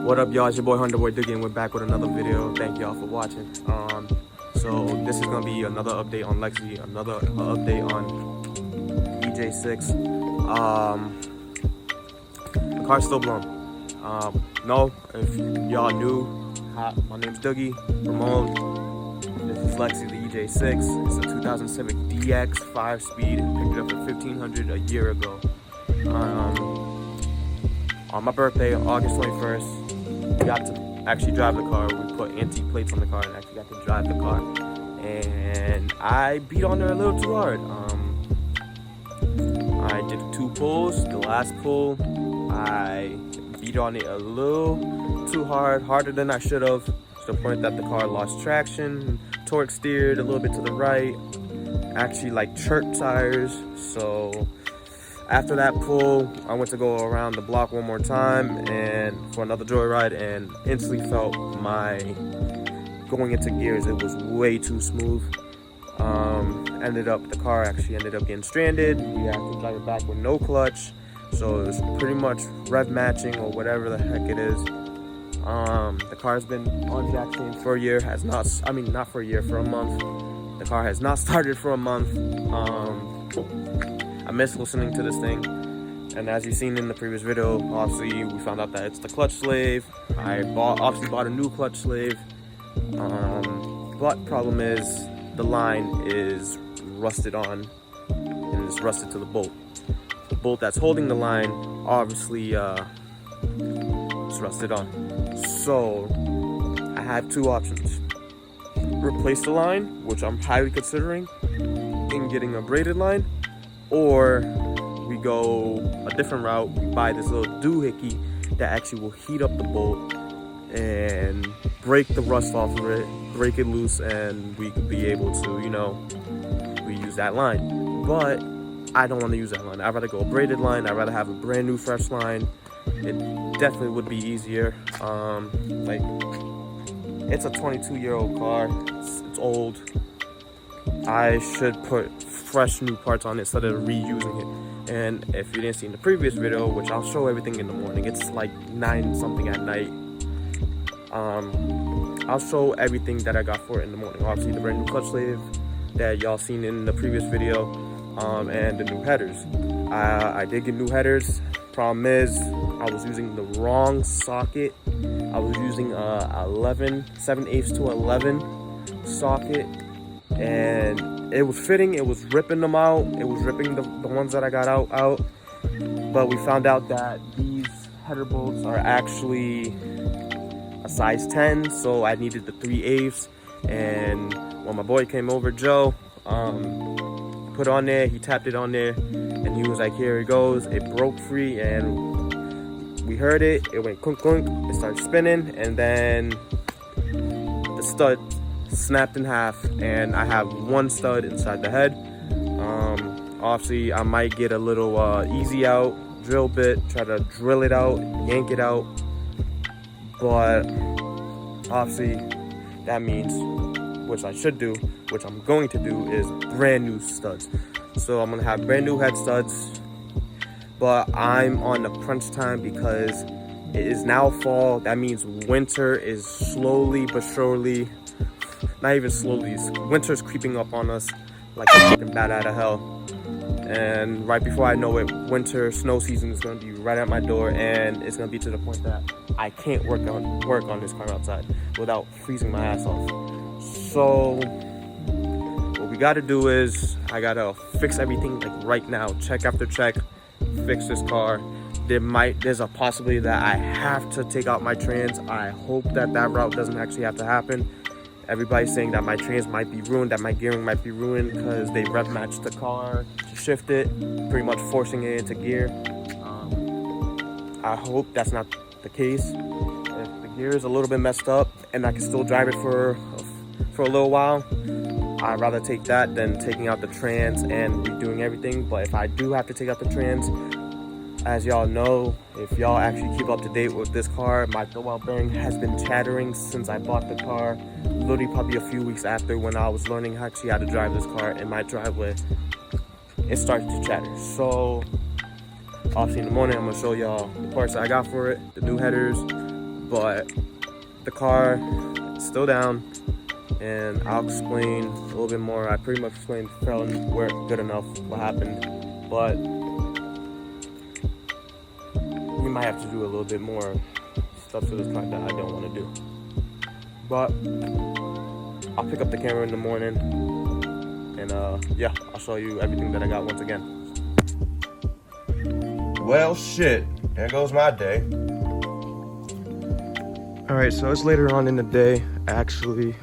What up, y'all? It's your boy Hunterboy Diggy, and we're back with another video. Thank y'all for watching. So this is gonna be another update on Lexi, another update on EJ6. The car's still blown. No, if y'all new, my name's Dougie Ramon. This is Lexi, the EJ6. It's a 2007 DX 5-speed. Picked it up for $1,500 a year ago. On my birthday, August 21st, we got to actually drive the car. We put antique plates on the car and actually got to drive the car. And I beat on there a little too hard. I did 2 pulls. The last pull, I beat on it a little too hard, harder than I should have, to the point that the car lost traction, torque steered a little bit to the right, actually like church tires. So after that pull, I went to go around the block one more time and for another joyride, and instantly felt my going into gears. It was way too smooth. The car actually ended up getting stranded. We had to drive it back with no clutch. So it was pretty much rev matching or whatever the heck it is. The car's been on jack chain for a year. Not for a year, for a month. The car has not started for a month. I miss listening to this thing, and as you've seen in the previous video, obviously we found out that it's the clutch slave. I obviously bought a new clutch slave, but problem is the line is rusted on, and it's rusted to the bolt. The bolt that's holding the line obviously is rusted on. So I have 2 options: replace the line, which I'm highly considering, in getting a braided line, or we go a different route. We buy this little doohickey that actually will heat up the bolt and break the rust off of it, break it loose, and we could be able to, reuse that line. But I don't want to use that line. I'd rather go a braided line. I'd rather have a brand new fresh line. It definitely would be easier. It's a 22-year-old car. It's old. I should put fresh new parts on it instead of reusing it. And if you didn't see in the previous video, which I'll show everything in the morning, it's like 9 something at night. I'll show everything that I got for it in the morning. Obviously the brand new clutch slave that y'all seen in the previous video, and the new headers. I did get new headers. Problem is, I was using the wrong socket. I was using a 7/8 to 11 socket, and it was fitting. It was ripping them out. It was ripping the ones that I got out. But we found out that these header bolts are actually a size 10, so I needed the 3/8. And when my boy came over, Joe, put on there, he tapped it on there, and he was like, here it goes. It broke free, and we heard it. It went clunk clunk. It started spinning, and then the stud snapped in half, and I have 1 stud inside the head. Obviously I might get a little easy out drill bit, try to drill it out, yank it out, but obviously that means, which I should do, which I'm going to do, is brand new studs. So I'm gonna have brand new head studs, but I'm on the crunch time because it is now fall. That means winter is slowly but surely, not even slowly, winter's creeping up on us like a fucking bat out of hell. And right before I know it, winter snow season is going to be right at my door, and it's going to be to the point that I can't work on this car outside without freezing my ass off. So what we got to do is, I got to fix everything like right now, check after check, fix this car. There's a possibility that I have to take out my trans. I hope that route doesn't actually have to happen. Everybody's saying that my trans might be ruined, that my gearing might be ruined because they rev matched the car to shift it, pretty much forcing it into gear. I hope that's not the case. If the gear is a little bit messed up and I can still drive it for a little while, I'd rather take that than taking out the trans and redoing everything. But if I do have to take out the trans, as y'all know, if y'all actually keep up to date with this car, my throwout bearing has been chattering since I bought the car. Literally probably a few weeks after, when I was learning actually how to drive this car in my driveway, it started to chatter. So obviously in the morning I'm gonna show y'all the parts that I got for it, the new headers, but the car is still down, and I'll explain a little bit more. I pretty much explained fairly good enough what happened, but we might have to do a little bit more stuff to this car that I don't want to do. But I'll pick up the camera in the morning, and yeah, I'll show you everything that I got once again. Well, shit, there goes my day. All right, so it's later on in the day. Actually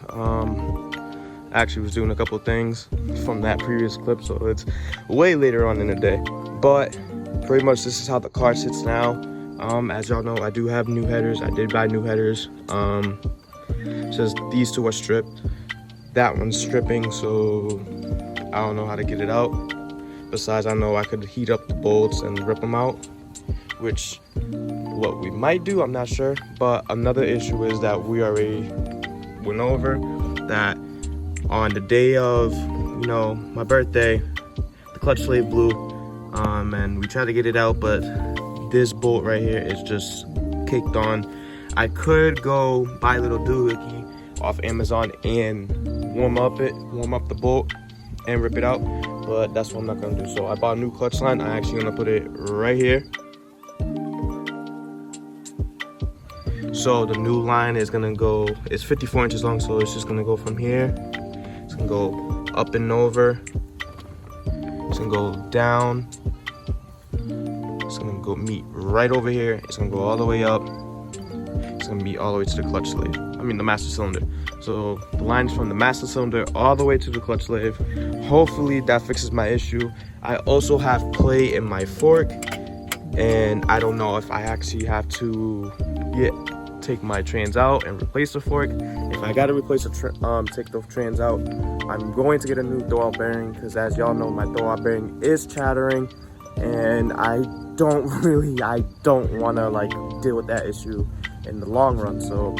was doing a couple things from that previous clip, so it's way later on in the day. But pretty much this is how the car sits now. As y'all know, I do have new headers. I did buy new headers. Says these two are stripped. That one's stripping, so I don't know how to get it out. Besides, I know I could heat up the bolts and rip them out, which what we might do, I'm not sure. But another issue is that we already went over that on the day of, you know, my birthday, the clutch slave blew, and we tried to get it out, but this bolt right here is just caked on. I could go buy a little doohickey off Amazon and warm up the bolt and rip it out, but that's what I'm not gonna do. So I bought a new clutch line. I'm actually gonna put it right here. So the new line is gonna go, it's 54 inches long, so it's just gonna go from here. It's gonna go up and over. It's gonna go down. It's gonna go meet right over here. It's gonna go all the way up. It's gonna meet all the way to the clutch slave. The master cylinder. So the line is from the master cylinder all the way to the clutch slave. Hopefully that fixes my issue. I also have play in my fork, and I don't know if I actually have to take my trans out and replace the fork. If I gotta replace take the trans out, I'm going to get a new throwout bearing, because as y'all know, my throwout bearing is chattering, and I don't want to like deal with that issue in the long run. So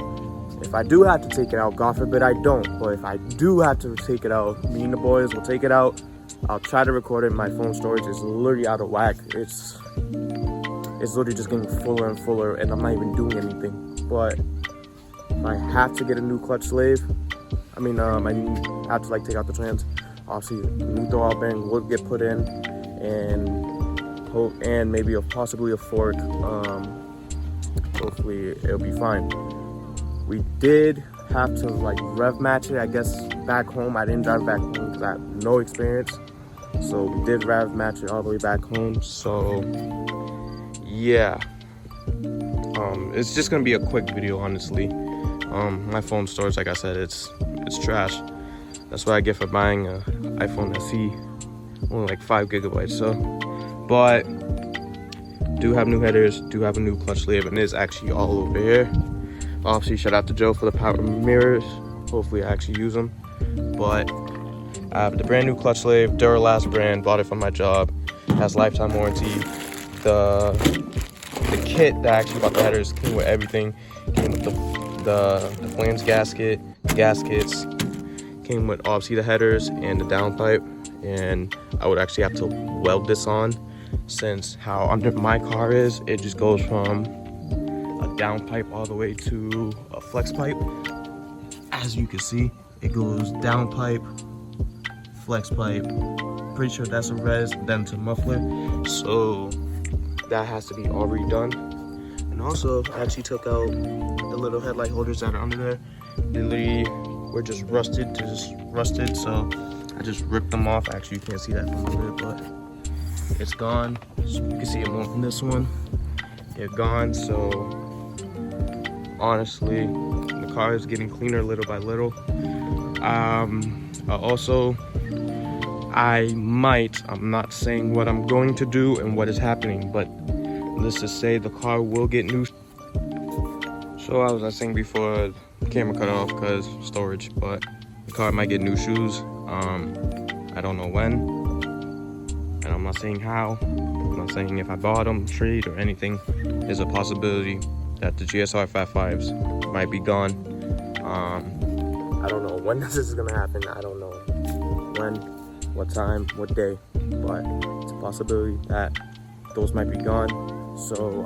if I do have to take it out, God forbid I don't, but if I do have to take it out, me and the boys will take it out. I'll try to record it. My phone storage is literally out of whack. It's literally just getting fuller and fuller, and I'm not even doing anything. But if I have to get a new clutch slave, I have to like take out the trans, obviously a new throwout bearing will get put in, and maybe possibly a fork. Hopefully it'll be fine. We did have to like rev match it, I guess, back home. I didn't drive back home because I have no experience, so we did rev match it all the way back home. So yeah, it's just gonna be a quick video, honestly. My phone storage, like I said, it's trash. That's what I get for buying an iPhone SE, only like 5 gigabytes. So, but do have new headers, do have a new clutch slave, and it's actually all over here. Obviously, shout out to Joe for the power mirrors. Hopefully I actually use them. But I have the brand new clutch slave, Duralast brand, bought it from my job, has lifetime warranty. The kit that I actually bought the headers came with everything. Came with the flames gasket, gaskets, came with obviously the headers and the downpipe, and I would actually have to weld this on, since how under my car is, it just goes from a downpipe all the way to a flex pipe. As you can see, it goes downpipe, flex pipe, pretty sure that's a res, then to muffler, so that has to be all redone. And also I actually took out the little headlight holders that are under there. They literally were just rusted, so I just ripped them off. Actually, you can't see that from under, but it's gone. So you can see it more from this one. They're gone. So honestly, the car is getting cleaner little by little. I'm not saying what I'm going to do and what is happening, but let's just say the car will get new. So I was saying before the camera cut off because storage, but the car might get new shoes. I don't know when, and I'm not saying how. I'm not saying if I bought them, trade, or anything. There's a possibility that the GSR 55s might be gone. I don't know when this is gonna happen. I don't know when, what time, what day, but it's a possibility that those might be gone. So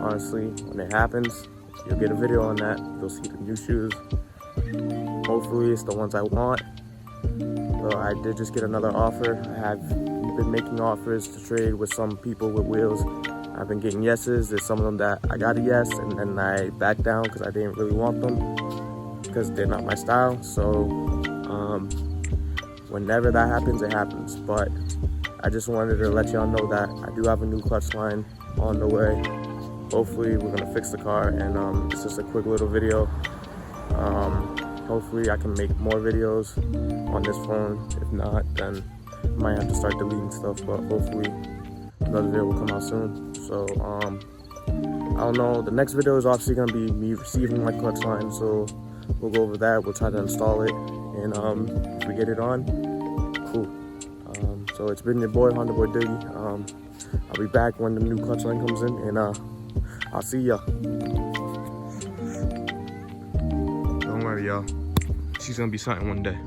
honestly, when it happens, you'll get a video on that. You'll see the new shoes. Hopefully it's the ones I want. But I did just get another offer. I have been making offers to trade with some people with wheels. I've been getting yeses. There's some of them that I got a yes and then I backed down because I didn't really want them because they're not my style. So whenever that happens, it happens. But I just wanted to let y'all know that I do have a new clutch line on the way. Hopefully we're gonna fix the car, and it's just a quick little video. Hopefully I can make more videos on this phone. If not, then I might have to start deleting stuff, but hopefully another video will come out soon. So I don't know, the next video is obviously gonna be me receiving my clutch line, so we'll go over that. We'll try to install it, and if we get it on, cool. So it's been your boy, Honda Boy Diggy. I'll be back when the new clutch line comes in, and I'll see ya. Don't worry, y'all. She's gonna be something one day.